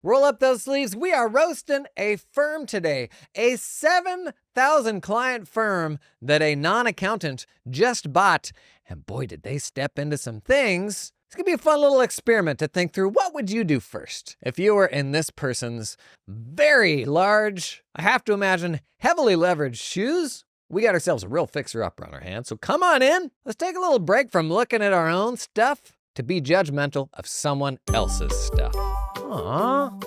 Roll up those sleeves. We are roasting a firm today, a 7,000 client firm that a non-accountant just bought. And boy, did they step into some things. It's gonna be a fun little experiment to think through. What would you do first if you were in this person's very large, I have to imagine, heavily leveraged shoes? We got ourselves a real fixer-upper on our hands, so come on in. Let's take a little break from looking at our own stuff to be judgmental of someone else's stuff. Aww.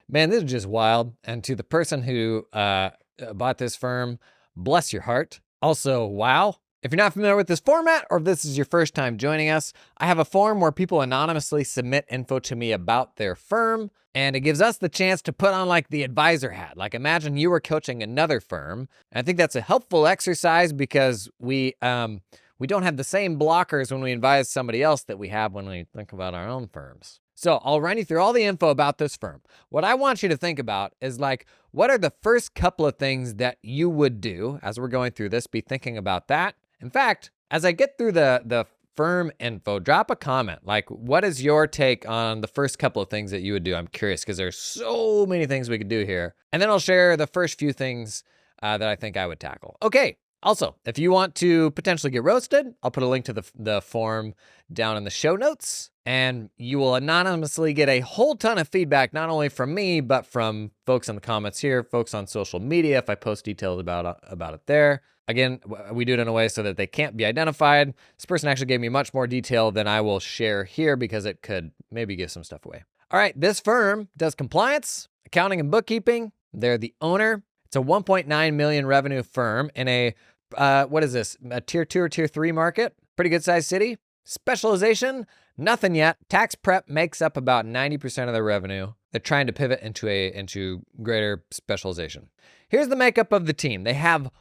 Man, this is just wild. And to the person who bought this firm, bless your heart. Also, wow. If you're not familiar with this format, or if this is your first time joining us, I have a form where people anonymously submit info to me about their firm, and it gives us the chance to put on like the advisor hat. Like imagine you were coaching another firm. And I think that's a helpful exercise because we don't have the same blockers when we advise somebody else that we have when we think about our own firms. So I'll run you through all the info about this firm. What I want you to think about is like, what are the first couple of things that you would do as we're going through this? Be thinking about that. In fact, as I get through the firm info, drop a comment. Like, what is your take on the first couple of things that you would do? I'm curious because there's so many things we could do here. And then I'll share the first few things that I think I would tackle. Okay. Also, if you want to potentially get roasted, I'll put a link to the form down in the show notes, and you will anonymously get a whole ton of feedback, not only from me, but from folks in the comments here, folks on social media, if I post details about it there. Again, we do it in a way so that they can't be identified. This person actually gave me much more detail than I will share here because it could maybe give some stuff away. All right, this firm does compliance, accounting, and bookkeeping. They're the owner. It's a 1.9 million revenue firm in a what is this? A tier 2 or tier 3 market? Pretty good sized city. Specialization? Nothing yet. Tax prep makes up about 90% of their revenue. They're trying to pivot into greater specialization. Here's the makeup of the team. They have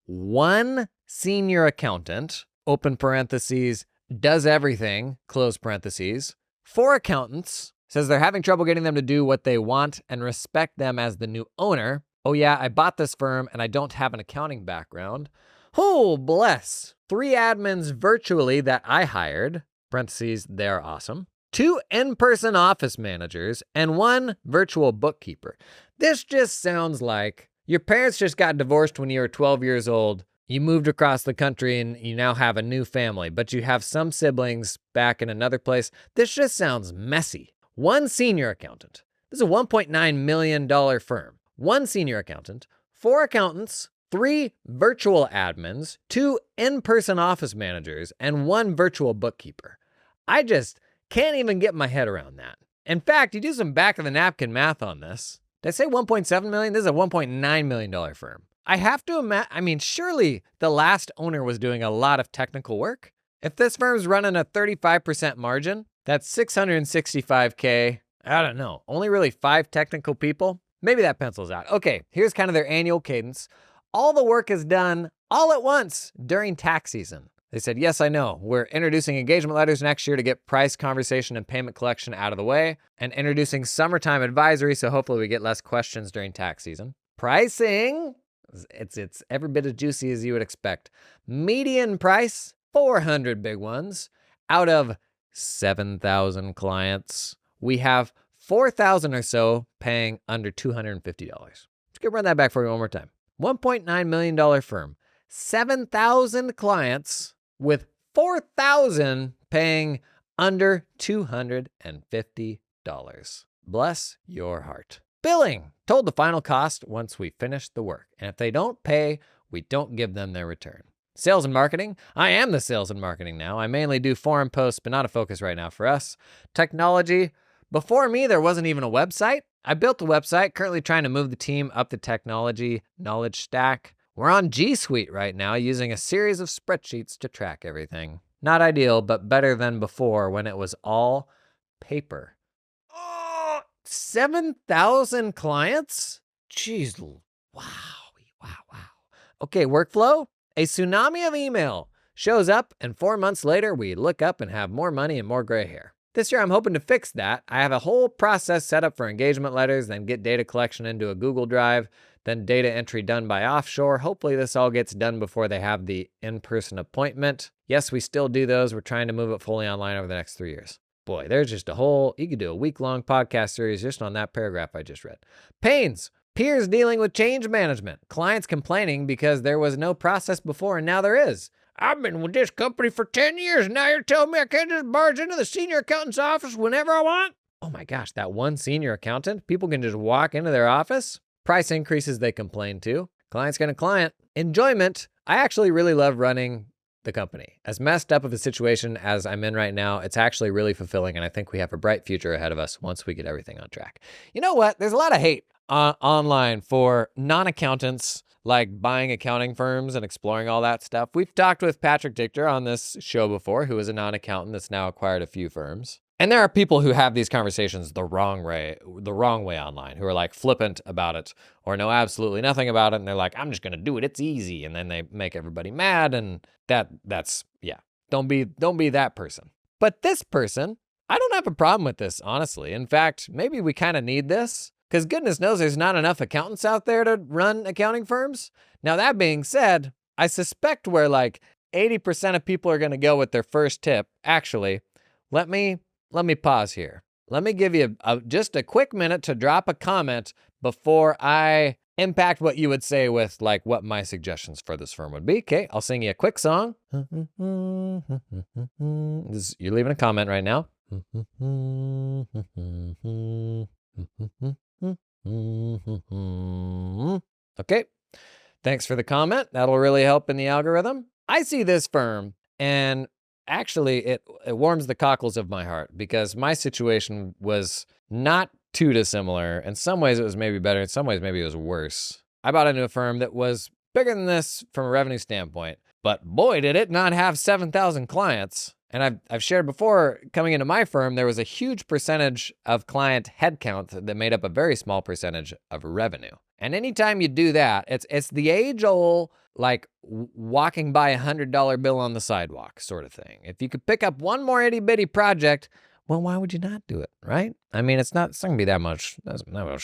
one senior accountant, open parentheses, does everything, close parentheses. 4 accountants, says they're having trouble getting them to do what they want and respect them as the new owner. Oh yeah, I bought this firm and I don't have an accounting background. Oh, bless. 3 admins virtually that I hired, parentheses, they're awesome. 2 in-person office managers and 1 virtual bookkeeper. This just sounds like your parents just got divorced when you were 12 years old. You moved across the country and you now have a new family, but you have some siblings back in another place. This just sounds messy. 1 senior accountant. This is a $1.9 million firm. 1 senior accountant, 4 accountants, 3 virtual admins, 2 in-person office managers, and 1 virtual bookkeeper. I just can't even get my head around that. In fact, you do some back of the napkin math on this. Did I say 1.7 million? This is a $1.9 million firm. I have to imagine, surely the last owner was doing a lot of technical work. If this firm's running a 35% margin, that's $665K. I don't know, only really 5 technical people. Maybe that pencils out. Okay, here's kind of their annual cadence. All the work is done all at once during tax season. They said, yes, I know. We're introducing engagement letters next year to get price conversation and payment collection out of the way, and introducing summertime advisory, so hopefully we get less questions during tax season. Pricing, it's every bit as juicy as you would expect. Median price, 400 big ones. Out of 7,000 clients, we have 4,000 or so paying under $250. Let's go run that back for you one more time. $1.9 million firm, 7,000 clients with 4,000 paying under $250. Bless your heart. Billing, told the final cost once we finish the work. And if they don't pay, we don't give them their return. Sales and marketing. I am the sales and marketing now. I mainly do forum posts, but not a focus right now for us. Technology. Before me, there wasn't even a website. I built a website, currently trying to move the team up the technology knowledge stack. We're on G Suite right now, using a series of spreadsheets to track everything. Not ideal, but better than before when it was all paper. Oh, 7,000 clients? Jeez, wow. Okay, workflow. A tsunami of email shows up, and 4 months later, we look up and have more money and more gray hair. This year, I'm hoping to fix that. I have a whole process set up for engagement letters, then get data collection into a Google Drive, then data entry done by offshore. Hopefully this all gets done before they have the in-person appointment. Yes, we still do those. We're trying to move it fully online over the next 3 years. Boy, there's just you could do a week-long podcast series just on that paragraph I just read. Pains. Peers dealing with change management. Clients complaining because there was no process before and now there is. I've been with this company for 10 years and now you're telling me I can't just barge into the senior accountant's office whenever I want? Oh my gosh, that one senior accountant? People can just walk into their office? Price increases they complain to. Client's gonna client. Enjoyment. I actually really love running the company. As messed up of a situation as I'm in right now, it's actually really fulfilling, and I think we have a bright future ahead of us once we get everything on track. You know what? There's a lot of hate online for non-accountants like buying accounting firms and exploring all that stuff. We've talked with Patrick Dichter on this show before, who is a non-accountant that's now acquired a few firms. And there are people who have these conversations the wrong way online, who are like flippant about it or know absolutely nothing about it. And they're like, I'm just going to do it. It's easy. And then they make everybody mad. And that's, don't be that person. But this person, I don't have a problem with this, honestly. In fact, maybe we kind of need this because goodness knows there's not enough accountants out there to run accounting firms. Now, that being said, I suspect where like 80% of people are going to go with their first tip. Actually, let me pause here. Let me give you just a quick minute to drop a comment before I impact what you would say with like what my suggestions for this firm would be. Okay, I'll sing you a quick song. You're leaving a comment right now. Okay, thanks for the comment. That'll really help in the algorithm. I see this firm and actually, it warms the cockles of my heart because my situation was not too dissimilar. In some ways, it was maybe better. In some ways, maybe it was worse. I bought into a firm that was bigger than this from a revenue standpoint, but boy, did it not have 7,000 clients. And I've shared before, coming into my firm, there was a huge percentage of client headcount that made up a very small percentage of revenue. And anytime you do that, it's the age-old, like walking by $100 bill on the sidewalk sort of thing. If you could pick up one more itty-bitty project, well, why would you not do it, right? I mean, it's not going to be that much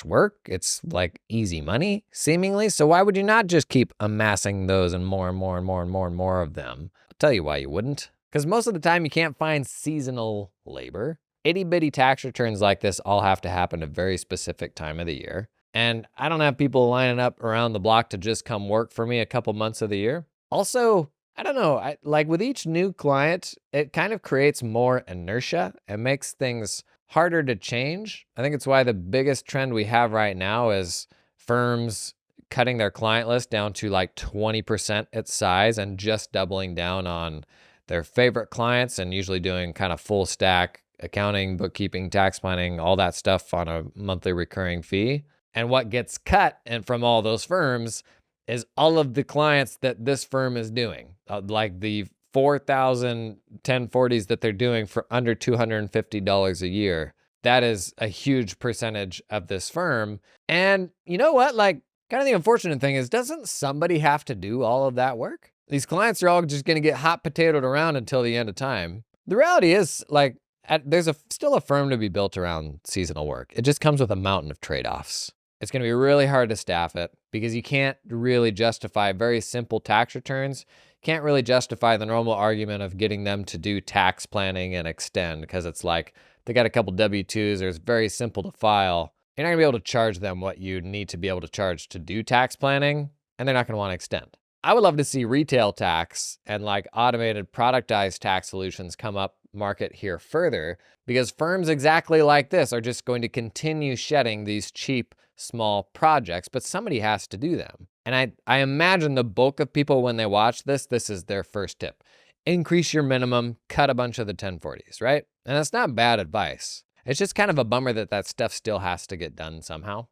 work. It's like easy money, seemingly. So why would you not just keep amassing those and more and more and more and more and more of them? I'll tell you why you wouldn't. Because most of the time you can't find seasonal labor. Itty-bitty tax returns like this all have to happen at a very specific time of the year. And I don't have people lining up around the block to just come work for me a couple months of the year. Also, I don't know, like with each new client, it kind of creates more inertia and makes things harder to change. I think it's why the biggest trend we have right now is firms cutting their client list down to like 20% its size and just doubling down on their favorite clients and usually doing kind of full stack accounting, bookkeeping, tax planning, all that stuff on a monthly recurring fee. And what gets cut and from all those firms is all of the clients that this firm is doing, like the 4,000 1040s that they're doing for under $250 a year. That is a huge percentage of this firm. And you know what? Like, kind of the unfortunate thing is, doesn't somebody have to do all of that work? These clients are all just going to get hot potatoed around until the end of time. The reality is, like, there's still a firm to be built around seasonal work. It just comes with a mountain of trade-offs. It's going to be really hard to staff it because you can't really justify very simple tax returns. Can't really justify the normal argument of getting them to do tax planning and extend because it's like they got a couple W-2s or it's very simple to file. You're not going to be able to charge them what you need to be able to charge to do tax planning, and they're not going to want to extend. I would love to see retail tax and like automated productized tax solutions come up market here further because firms exactly like this are just going to continue shedding these cheap small projects, but somebody has to do them. And I imagine the bulk of people when they watch this is their first tip. Increase your minimum, cut a bunch of the 1040s, right? And that's not bad advice. It's just kind of a bummer that stuff still has to get done somehow.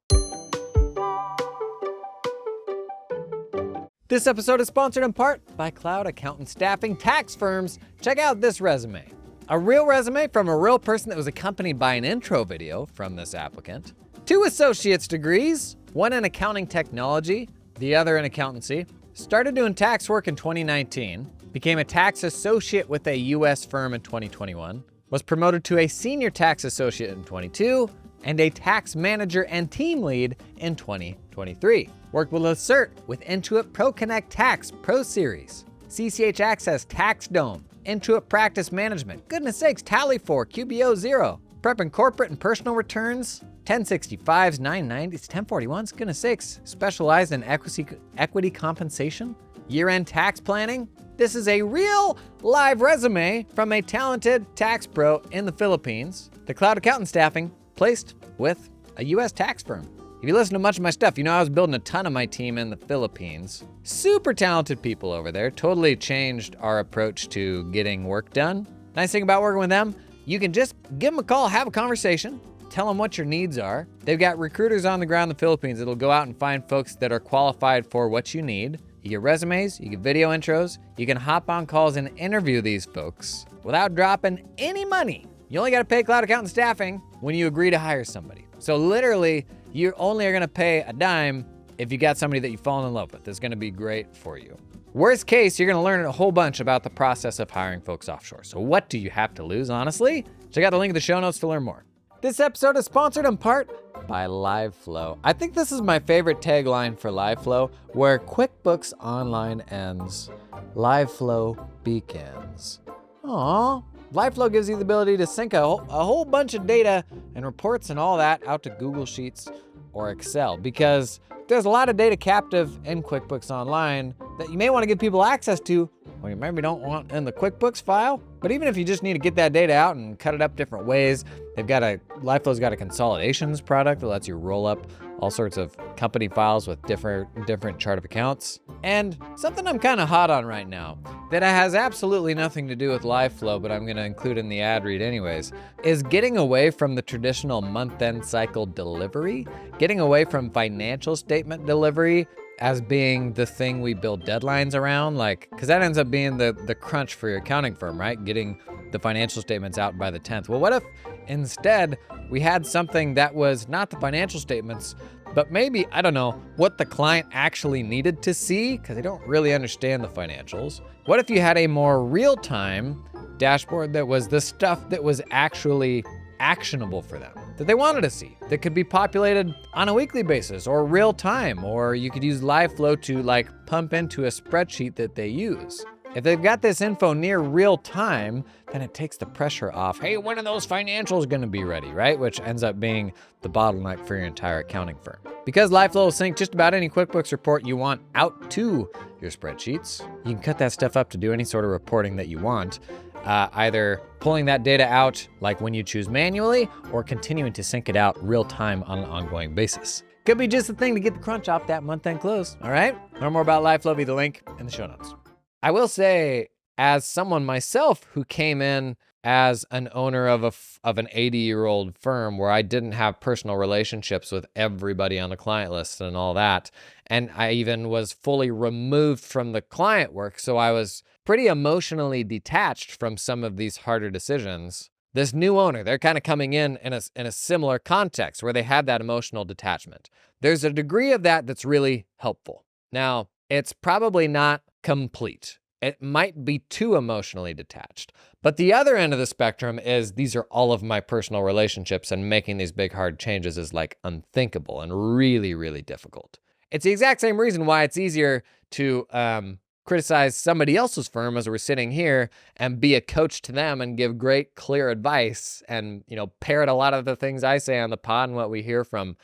This episode is sponsored in part by Cloud Accountant Staffing Tax Firms. Check out this resume. A real resume from a real person that was accompanied by an intro video from this applicant. 2 associate's degrees, one in accounting technology, the other in accountancy. Started doing tax work in 2019, became a tax associate with a US firm in 2021. was promoted to a senior tax associate in 22 and a tax manager and team lead in 2023. Worked with Lacert with Intuit ProConnect Tax Pro Series, CCH Access Tax Dome, Intuit Practice Management, goodness sakes, Tally4, QBO Zero, prepping corporate and personal returns, 1065s, 990s, 1041s, goodness sakes, specialized in equity compensation, year-end tax planning. This is a real live resume from a talented tax pro in the Philippines. The cloud accountant staffing placed with a US tax firm. If you listen to much of my stuff, you know I was building a ton of my team in the Philippines. Super talented people over there. Totally changed our approach to getting work done. Nice thing about working with them, you can just give them a call, have a conversation, tell them what your needs are. They've got recruiters on the ground in the Philippines that'll go out and find folks that are qualified for what you need. You get resumes, you get video intros, you can hop on calls and interview these folks without dropping any money. You only gotta pay cloud accountant staffing when you agree to hire somebody. So literally, you only are gonna pay a dime if you got somebody that you fall in love with. That's gonna be great for you. Worst case, you're gonna learn a whole bunch about the process of hiring folks offshore. So what do you have to lose, honestly? Check out the link in the show notes to learn more. This episode is sponsored in part by LiveFlow. I think this is my favorite tagline for LiveFlow, where QuickBooks Online ends, LiveFlow begins. Aww. LiveFlow gives you the ability to sync a whole bunch of data and reports and all that out to Google Sheets or Excel, because there's a lot of data captive in QuickBooks Online that you may want to give people access to, or you maybe don't want in the QuickBooks file. But even if you just need to get that data out and cut it up different ways, LiveFlow's got a consolidations product that lets you roll up all sorts of company files with different chart of accounts. And something I'm kind of hot on right now that has absolutely nothing to do with LiveFlow, but I'm going to include in the ad read anyways, is getting away from the traditional month-end cycle delivery, getting away from financial statement delivery as being the thing we build deadlines around, because that ends up being the crunch for your accounting firm, right? Getting the financial statements out by the 10th. Well, what if instead we had something that was not the financial statements, but maybe, I don't know, what the client actually needed to see, because they don't really understand the financials. What if you had a more real-time dashboard that was the stuff that was actually actionable for them, that they wanted to see, that could be populated on a weekly basis or real time, or you could use LiveFlow to pump into a spreadsheet that they use. If they've got this info near real time, then it takes the pressure off. Hey, when are those financials gonna be ready, right? Which ends up being the bottleneck for your entire accounting firm. Because LiveFlow will sync just about any QuickBooks report you want out to your spreadsheets, you can cut that stuff up to do any sort of reporting that you want. Either pulling that data out like when you choose manually, or continuing to sync it out real time on an ongoing basis. Could be just the thing to get the crunch off that month-end close, all right? Learn more about LiveFlow via the link in the show notes. I will say, as someone myself who came in as an owner of an 80-year-old firm where I didn't have personal relationships with everybody on the client list and all that, and I even was fully removed from the client work, so I was pretty emotionally detached from some of these harder decisions. This new owner, they're kind of coming in a similar context where they have that emotional detachment. There's a degree of that that's really helpful. Now, it's probably not complete. It might be too emotionally detached. But the other end of the spectrum is these are all of my personal relationships, and making these big hard changes is unthinkable and really, really difficult. It's the exact same reason why it's easier to criticize somebody else's firm as we're sitting here and be a coach to them and give great, clear advice and, parrot a lot of the things I say on the pod and what we hear from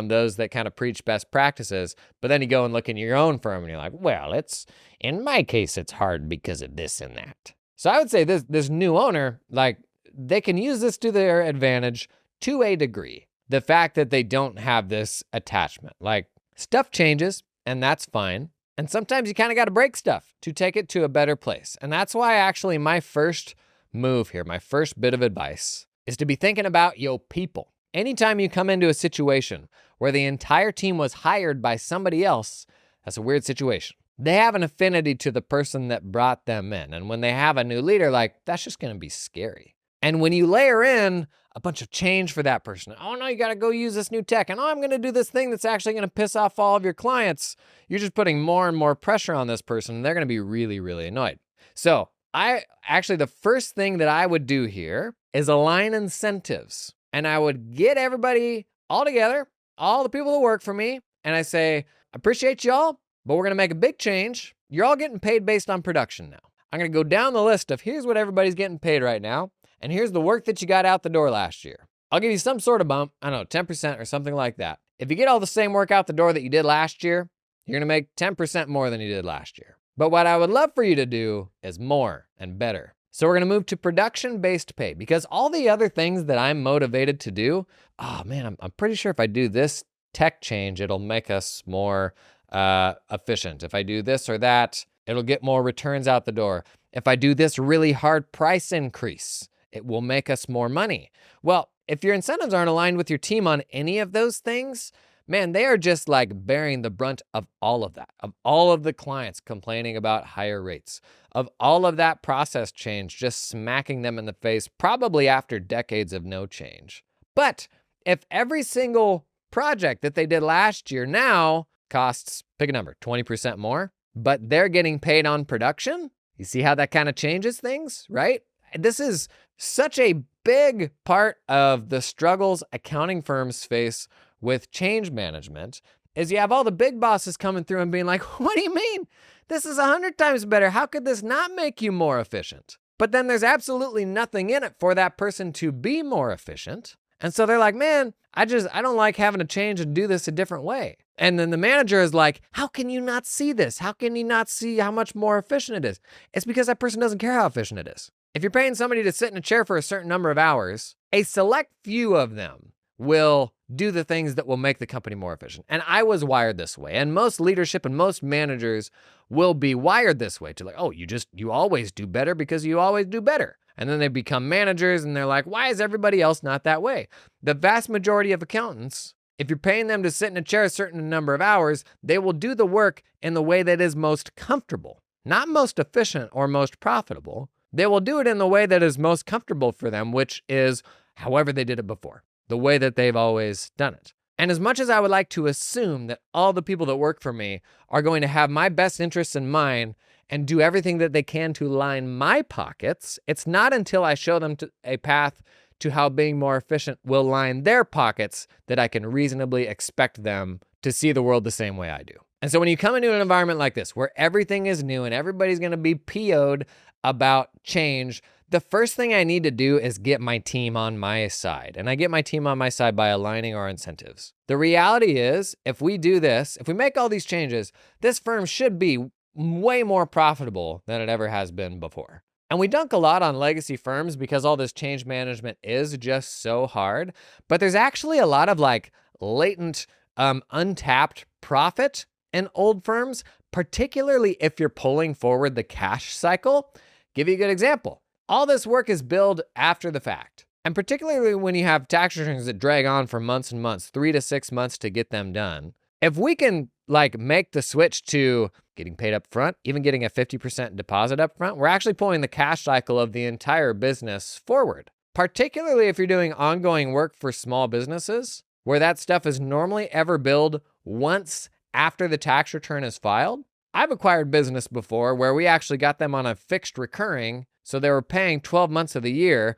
those that kind of preach best practices. But then you go and look in your own firm and you're like, well, in my case, it's hard because of this and that. So I would say this new owner, they can use this to their advantage to a degree. The fact that they don't have this attachment, stuff changes and that's fine. And sometimes you kind of got to break stuff to take it to a better place. And that's why actually my first move here, my first bit of advice, is to be thinking about your people. Anytime you come into a situation where the entire team was hired by somebody else, that's a weird situation. They have an affinity to the person that brought them in. And when they have a new leader, that's just going to be scary. And when you layer in a bunch of change for that person, oh no, you got to go use this new tech, and I'm going to do this thing that's actually going to piss off all of your clients, you're just putting more and more pressure on this person, and they're going to be really, really annoyed. So the first thing that I would do here is align incentives. And I would get everybody all together, all the people that work for me, and I say, I appreciate y'all, but we're gonna make a big change. You're all getting paid based on production now. I'm gonna go down the list of here's what everybody's getting paid right now, and here's the work that you got out the door last year. I'll give you some sort of bump, I don't know, 10% or something like that. If you get all the same work out the door that you did last year, you're gonna make 10% more than you did last year. But what I would love for you to do is more and better. So we're gonna move to production-based pay, because all the other things that I'm motivated to do, oh man, I'm pretty sure if I do this tech change, it'll make us more efficient. If I do this or that, it'll get more returns out the door. If I do this really hard price increase, it will make us more money. Well, if your incentives aren't aligned with your team on any of those things, man, they are just like bearing the brunt of all of that, of all of the clients complaining about higher rates, of all of that process change, just smacking them in the face, probably after decades of no change. But if every single project that they did last year now costs, pick a number, 20% more, but they're getting paid on production, you see how that kind of changes things, right? This is such a big part of the struggles accounting firms face with change management, is you have all the big bosses coming through and being like, what do you mean? This is 100 times better. How could this not make you more efficient? But then there's absolutely nothing in it for that person to be more efficient. And so they're like, man, I don't like having to change and do this a different way. And then the manager is like, how can you not see this? How can you not see how much more efficient it is? It's because that person doesn't care how efficient it is. If you're paying somebody to sit in a chair for a certain number of hours, a select few of them will do the things that will make the company more efficient. And I was wired this way. And most leadership and most managers will be wired this way to like, oh, you always do better because you always do better. And then they become managers and they're like, why is everybody else not that way? The vast majority of accountants, if you're paying them to sit in a chair a certain number of hours, they will do the work in the way that is most comfortable, not most efficient or most profitable. They will do it in the way that is most comfortable for them, which is however they did it before, the way that they've always done it. And as much as I would like to assume that all the people that work for me are going to have my best interests in mind and do everything that they can to line my pockets, it's not until I show them a path to how being more efficient will line their pockets that I can reasonably expect them to see the world the same way I do. And so when you come into an environment like this, where everything is new and everybody's gonna be PO'd about change, the first thing I need to do is get my team on my side. And I get my team on my side by aligning our incentives. The reality is, if we do this, if we make all these changes, this firm should be way more profitable than it ever has been before. And we dunk a lot on legacy firms because all this change management is just so hard. But there's actually a lot of like latent, untapped profit in old firms, particularly if you're pulling forward the cash cycle. Give you a good example. All this work is billed after the fact. And particularly when you have tax returns that drag on for months and months, 3 to 6 months to get them done. If we can like make the switch to getting paid up front, even getting a 50% deposit up front, we're actually pulling the cash cycle of the entire business forward. Particularly if you're doing ongoing work for small businesses, where that stuff is normally ever billed once after the tax return is filed. I've acquired business before where we actually got them on a fixed recurring, so they were paying 12 months of the year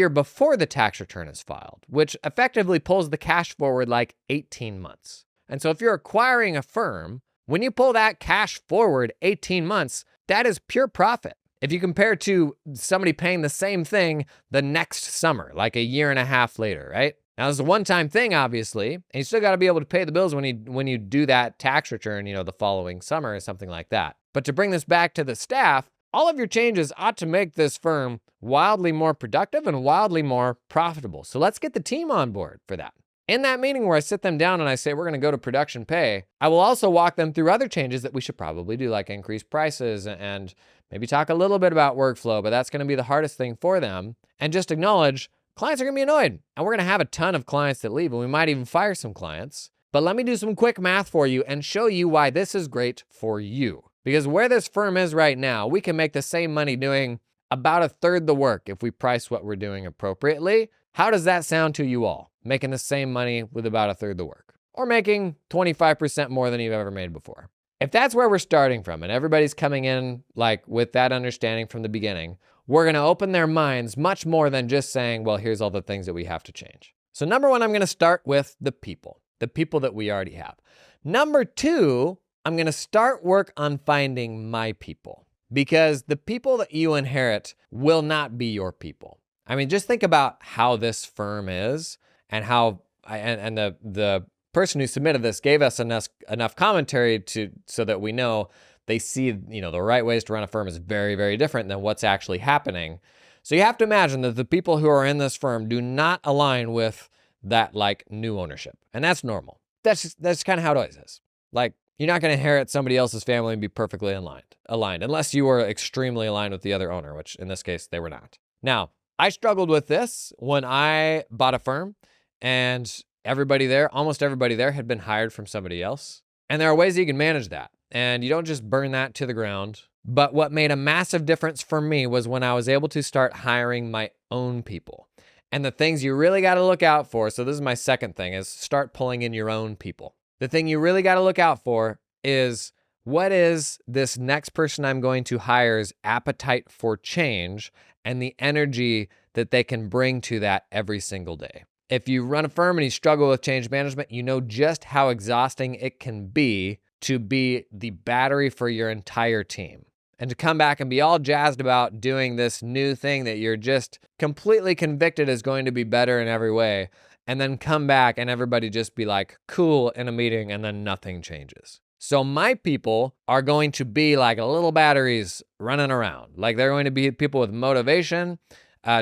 before the tax return is filed, which effectively pulls the cash forward like 18 months. And so if you're acquiring a firm, when you pull that cash forward 18 months, that is pure profit. If you compare to somebody paying the same thing the next summer, like a year and a half later, right? Now, this is a one-time thing, obviously, and you still got to be able to pay the bills when you do that tax return, the following summer or something like that. But to bring this back to the staff, all of your changes ought to make this firm wildly more productive and wildly more profitable. So let's get the team on board for that. In that meeting where I sit them down and I say, we're going to go to production pay, I will also walk them through other changes that we should probably do, like increase prices and maybe talk a little bit about workflow, but that's going to be the hardest thing for them. And just acknowledge clients are going to be annoyed. And we're going to have a ton of clients that leave, and we might even fire some clients. But let me do some quick math for you and show you why this is great for you. Because where this firm is right now, we can make the same money doing about a third the work if we price what we're doing appropriately. How does that sound to you all? Making the same money with about a third the work, or making 25% more than you've ever made before. If that's where we're starting from and everybody's coming in like with that understanding from the beginning, we're going to open their minds much more than just saying, well, here's all the things that we have to change. So number one, I'm going to start with the people that we already have. Number two, I'm going to start work on finding my people, because the people that you inherit will not be your people. I mean, just think about how this firm is and how, and the person who submitted this gave us enough commentary so that we know they see, the right ways to run a firm is very, very different than what's actually happening. So you have to imagine that the people who are in this firm do not align with that like new ownership. And that's normal. That's kind of how it always is. Like, you're not going to inherit somebody else's family and be perfectly aligned unless you were extremely aligned with the other owner, which in this case they were not. Now, I struggled with this when I bought a firm, and almost everybody there had been hired from somebody else. And there are ways that you can manage that, and you don't just burn that to the ground. But what made a massive difference for me was when I was able to start hiring my own people. And the things you really got to look out for, so this is my second thing, is start pulling in your own people. The thing you really got to look out for is, what is this next person I'm going to hire's appetite for change and the energy that they can bring to that every single day. If you run a firm and you struggle with change management, you know just how exhausting it can be to be the battery for your entire team. And to come back and be all jazzed about doing this new thing that you're just completely convicted is going to be better in every way, and then come back and everybody just be like cool in a meeting and then nothing changes. So my people are going to be like little batteries running around. Like, they're going to be people with motivation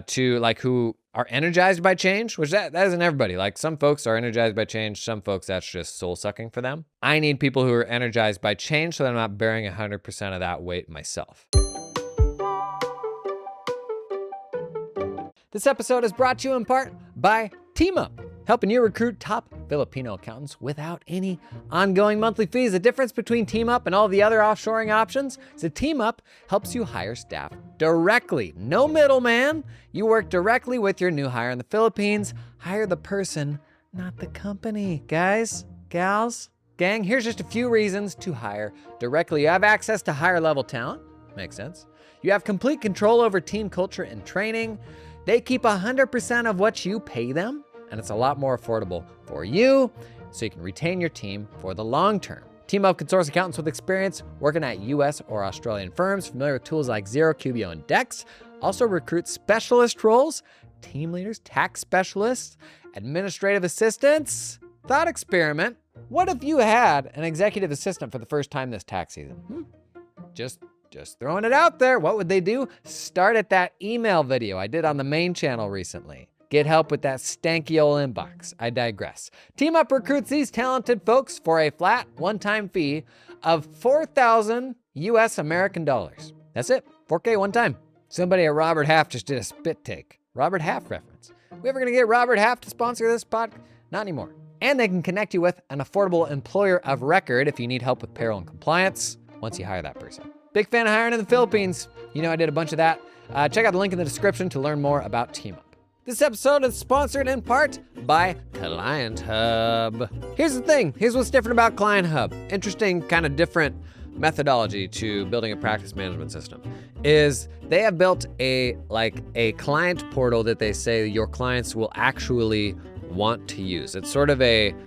to like who are energized by change, which that isn't everybody. Like, some folks are energized by change. Some folks, that's just soul sucking for them. I need people who are energized by change so that I'm not bearing 100% of that weight myself. This episode is brought to you in part by TeamUp, helping you recruit top Filipino accountants without any ongoing monthly fees. The difference between TeamUp and all the other offshoring options is that TeamUp helps you hire staff directly. No middleman. You work directly with your new hire in the Philippines. Hire the person, not the company. Guys, gals, gang, here's just a few reasons to hire directly. You have access to higher level talent. Makes sense. You have complete control over team culture and training. They keep 100% of what you pay them, and it's a lot more affordable for you, so you can retain your team for the long term. TeamUp can source accountants with experience working at US or Australian firms, familiar with tools like Xero, Cubio, and Dex. Also recruit specialist roles, team leaders, tax specialists, administrative assistants. Thought experiment: what if you had an executive assistant for the first time this tax season? Just throwing it out there. What would they do? Start at that email video I did on the main channel recently. Get help with that stanky old inbox. I digress. TeamUp recruits these talented folks for a flat one-time fee of $4,000 US American dollars. That's it, $4K one time. Somebody at Robert Half just did a spit take. Robert Half reference. We ever gonna get Robert Half to sponsor this pod? Not anymore. And they can connect you with an affordable employer of record if you need help with payroll and compliance once you hire that person. Big fan of hiring in the Philippines. You know I did a bunch of that. Check out the link in the description to learn more about TeamUp. This episode is sponsored in part by Client Hub. Here's the thing. Here's what's different about Client Hub. Interesting, kind of different methodology to building a practice management system is they have built a client portal that they say your clients will actually want to use. It's sort of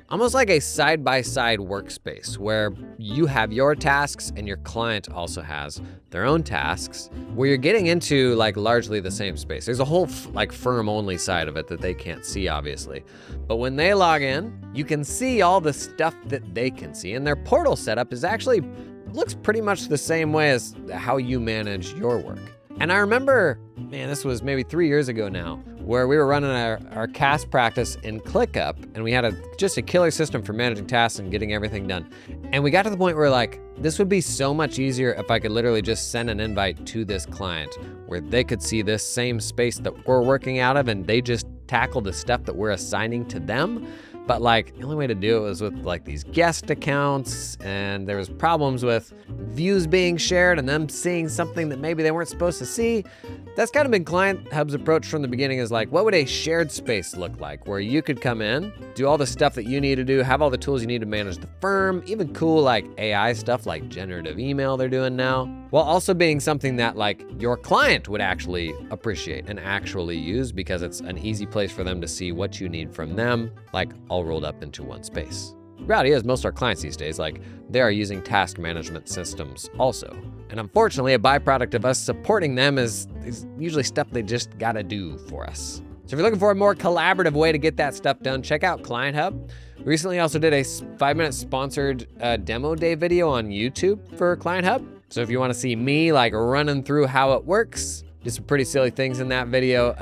almost like a side-by-side workspace where you have your tasks and your client also has their own tasks, where you're getting into like largely the same space. There's a whole firm-only side of it that they can't see, obviously. But when they log in, you can see all the stuff that they can see. And their portal setup looks pretty much the same way as how you manage your work. And I remember, this was maybe 3 years ago now, where we were running our CAS practice in ClickUp, and we had just a killer system for managing tasks and getting everything done. And we got to the point where this would be so much easier if I could literally just send an invite to this client where they could see this same space that we're working out of, and they just tackle the stuff that we're assigning to them. but like the only way to do it was with like these guest accounts, and there was problems with views being shared and them seeing something that maybe they weren't supposed to see. That's kind of been Client Hub's approach from the beginning, is like, what would a shared space look like where you could come in, do all the stuff that you need to do, have all the tools you need to manage the firm, even cool like AI stuff like generative email they're doing now, while also being something that like your client would actually appreciate and actually use, because it's an easy place for them to see what you need from them, like all rolled up into one space. The reality is most of our clients these days, like they are using task management systems also. And unfortunately, a byproduct of us supporting them is usually stuff they just gotta do for us. So if you're looking for a more collaborative way to get that stuff done, check out Client Hub. We recently also did a 5-minute sponsored demo day video on YouTube for Client Hub. So if you wanna see me like running through how it works, did some pretty silly things in that video. You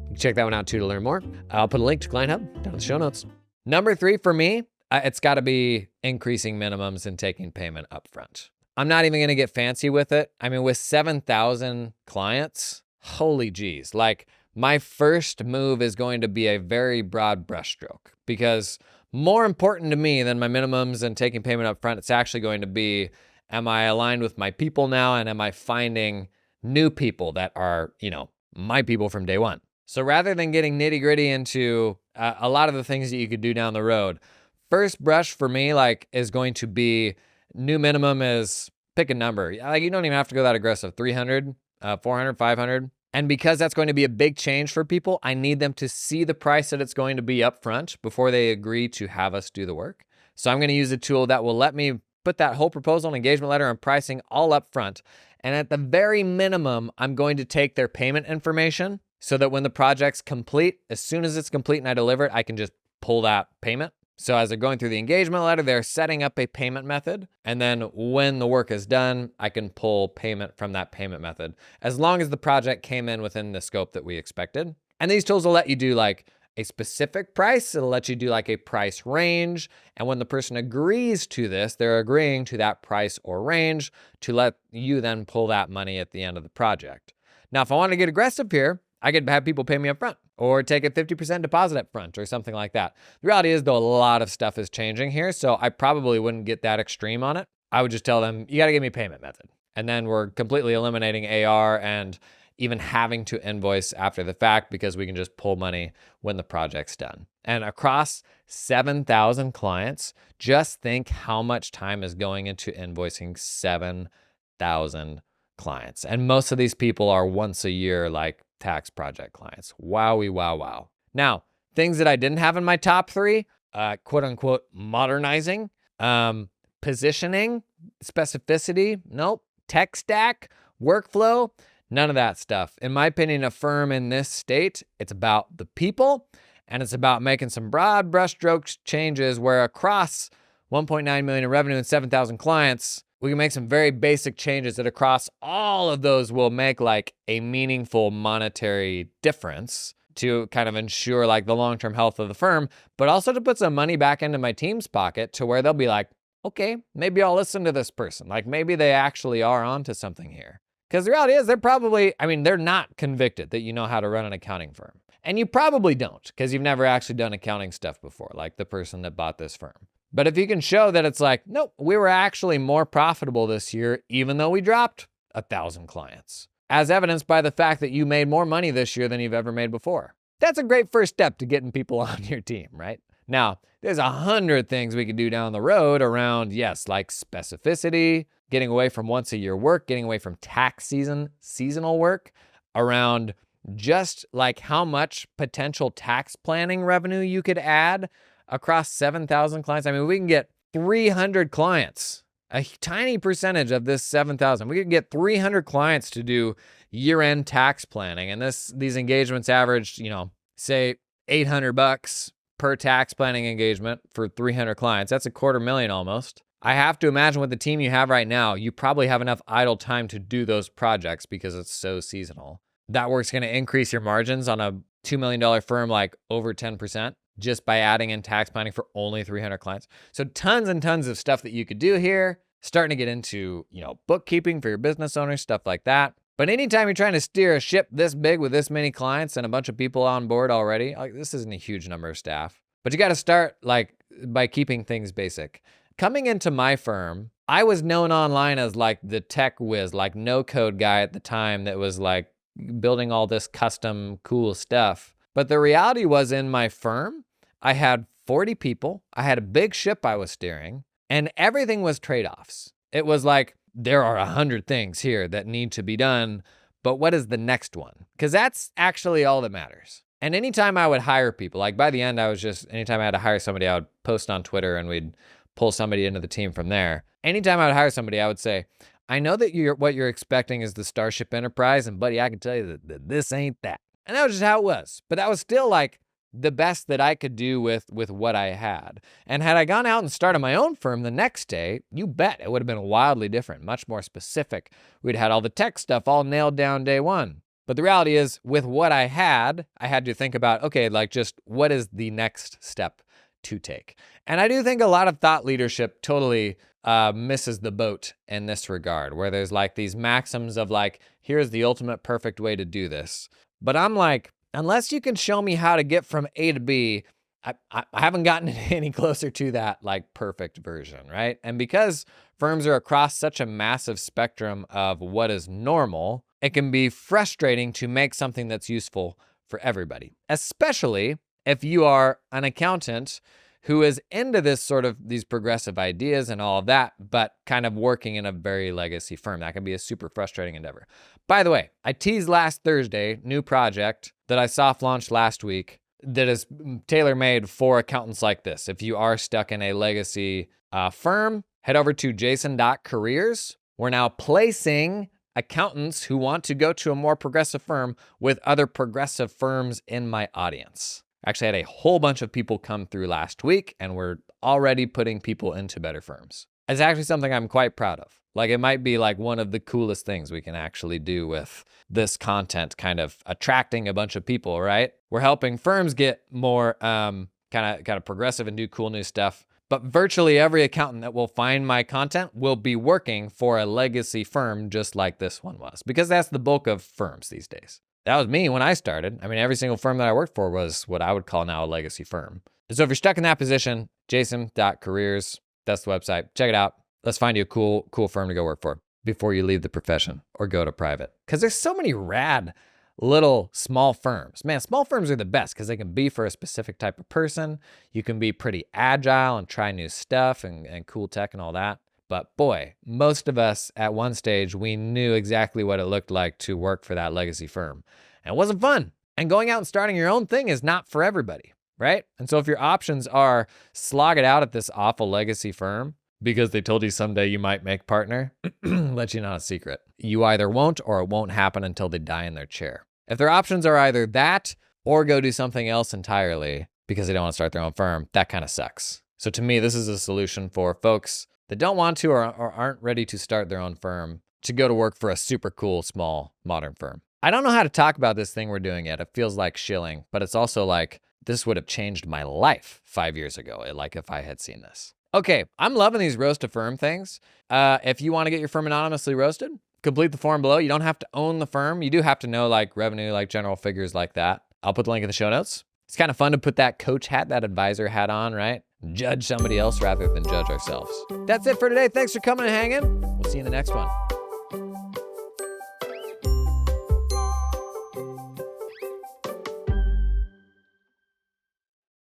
can check that one out too to learn more. I'll put a link to Client Hub down in the show notes. Number 3 for me, it's gotta be increasing minimums and taking payment up front. I'm not even gonna get fancy with it. I mean, with 7,000 clients, holy geez. Like my first move is going to be a very broad brushstroke, because more important to me than my minimums and taking payment up front, it's actually going to be, am I aligned with my people now? And am I finding new people that are, my people from day one? So rather than getting nitty gritty into a lot of the things that you could do down the road, first brush for me, like, is going to be new minimum is pick a number. Like you don't even have to go that aggressive, 300, 400, 500. And because that's going to be a big change for people, I need them to see the price that it's going to be up front before they agree to have us do the work. So I'm going to use a tool that will let me put that whole proposal and engagement letter and pricing all up front. And at the very minimum, I'm going to take their payment information so that when the project's complete, as soon as it's complete and I deliver it, I can just pull that payment. So as they're going through the engagement letter, they're setting up a payment method. And then when the work is done, I can pull payment from that payment method, as long as the project came in within the scope that we expected. And these tools will let you do like a specific price. It'll let you do like a price range. And when the person agrees to this, they're agreeing to that price or range to let you then pull that money at the end of the project. Now, if I want to get aggressive here, I could have people pay me up front or take a 50% deposit up front or something like that. The reality is, though, a lot of stuff is changing here, so I probably wouldn't get that extreme on it. I would just tell them, you got to give me a payment method. And then we're completely eliminating AR and even having to invoice after the fact, because we can just pull money when the project's done. And across 7,000 clients, just think how much time is going into invoicing 7,000 clients. And most of these people are once a year, like tax project clients. Wowie, wow, wow. Now, things that I didn't have in my top 3, quote unquote, modernizing, positioning, specificity, nope, tech stack, workflow, none of that stuff. In my opinion, a firm in this state, it's about the people, and it's about making some broad brushstrokes changes where across 1.9 million in revenue and 7,000 clients, we can make some very basic changes that across all of those will make like a meaningful monetary difference to kind of ensure like the long-term health of the firm, but also to put some money back into my team's pocket to where they'll be like, okay, maybe I'll listen to this person. Like maybe they actually are onto something here. Because the reality is they're not convicted that you know how to run an accounting firm. And you probably don't, because you've never actually done accounting stuff before, like the person that bought this firm. But if you can show that it's like, nope, we were actually more profitable this year, even though we dropped 1,000 clients, as evidenced by the fact that you made more money this year than you've ever made before. That's a great first step to getting people on your team, right? Now, there's 100 things we could do down the road around, yes, like specificity, getting away from once a year work, getting away from tax seasonal work, around just like how much potential tax planning revenue you could add across 7,000 clients. I mean, we can get 300 clients, a tiny percentage of this 7,000. We could get 300 clients to do year-end tax planning. And these engagements averaged, say $800 per tax planning engagement for 300 clients. That's $250,000 almost. I have to imagine with the team you have right now, you probably have enough idle time to do those projects because it's so seasonal. That work's going to increase your margins on a $2 million firm like over 10%. Just by adding in tax planning for only 300 clients. So tons and tons of stuff that you could do here. Starting to get into, bookkeeping for your business owners, stuff like that. But anytime you're trying to steer a ship this big with this many clients and a bunch of people on board already, like this isn't a huge number of staff. But you got to start like by keeping things basic. Coming into my firm, I was known online as like the tech whiz, like no code guy at the time that was like building all this custom cool stuff. But the reality was in my firm, I had 40 people. I had a big ship I was steering, and everything was trade-offs. It was like, there are 100 things here that need to be done, but what is the next one? Because that's actually all that matters. And anytime I would hire people, like by the end, anytime I had to hire somebody, I would post on Twitter and we'd pull somebody into the team from there. Anytime I would hire somebody, I would say, I know that what you're expecting is the Starship Enterprise, and buddy, I can tell you that this ain't that. And that was just how it was. But that was still like the best that I could do with what I had. And had I gone out and started my own firm the next day, you bet it would have been wildly different, much more specific. We'd had all the tech stuff all nailed down day one. But the reality is, with what I had to think about, okay, like just what is the next step to take? And I do think a lot of thought leadership totally misses the boat in this regard, where there's like these maxims of like, here's the ultimate perfect way to do this. But I'm like, unless you can show me how to get from A to B, I haven't gotten any closer to that like perfect version, right? And because firms are across such a massive spectrum of what is normal, it can be frustrating to make something that's useful for everybody, especially if you are an accountant who is into this sort of these progressive ideas and all of that, but kind of working in a very legacy firm. That can be a super frustrating endeavor. By the way, I teased last Thursday, new project that I soft launched last week that is tailor-made for accountants like this. If you are stuck in a legacy firm, head over to jason.careers. We're now placing accountants who want to go to a more progressive firm with other progressive firms in my audience. Actually had a whole bunch of people come through last week, and we're already putting people into better firms. It's actually something I'm quite proud of. Like, it might be like one of the coolest things we can actually do with this content, kind of attracting a bunch of people, right? We're helping firms get more kind of progressive and do cool new stuff. But virtually every accountant that will find my content will be working for a legacy firm just like this one was, because that's the bulk of firms these days. That was me when I started. I mean, every single firm that I worked for was what I would call now a legacy firm. So if you're stuck in that position, jason.careers, that's the website. Check it out. Let's find you a cool firm to go work for before you leave the profession or go to private. Because there's so many rad little small firms. Man, small firms are the best because they can be for a specific type of person. You can be pretty agile and try new stuff and cool tech and all that. But boy, most of us at one stage, we knew exactly what it looked like to work for that legacy firm. And it wasn't fun. And going out and starting your own thing is not for everybody, right? And so if your options are slog it out at this awful legacy firm because they told you someday you might make partner, let you know a secret. You either won't or it won't happen until they die in their chair. If their options are either that or go do something else entirely because they don't want to start their own firm, that kind of sucks. So to me, this is a solution for folks that don't want to or aren't ready to start their own firm to go to work for a super cool, small, modern firm. I don't know how to talk about this thing we're doing yet. It feels like shilling, but it's also like this would have changed my life 5 years ago, like if I had seen this. Okay, I'm loving these roast a firm things. If you want to get your firm anonymously roasted, complete the form below. You don't have to own the firm. You do have to know like revenue, like general figures like that. I'll put the link in the show notes. It's kind of fun to put that coach hat, that advisor hat on, right? Judge somebody else rather than judge ourselves. That's it for today. Thanks for coming and hanging. We'll see you in the next one.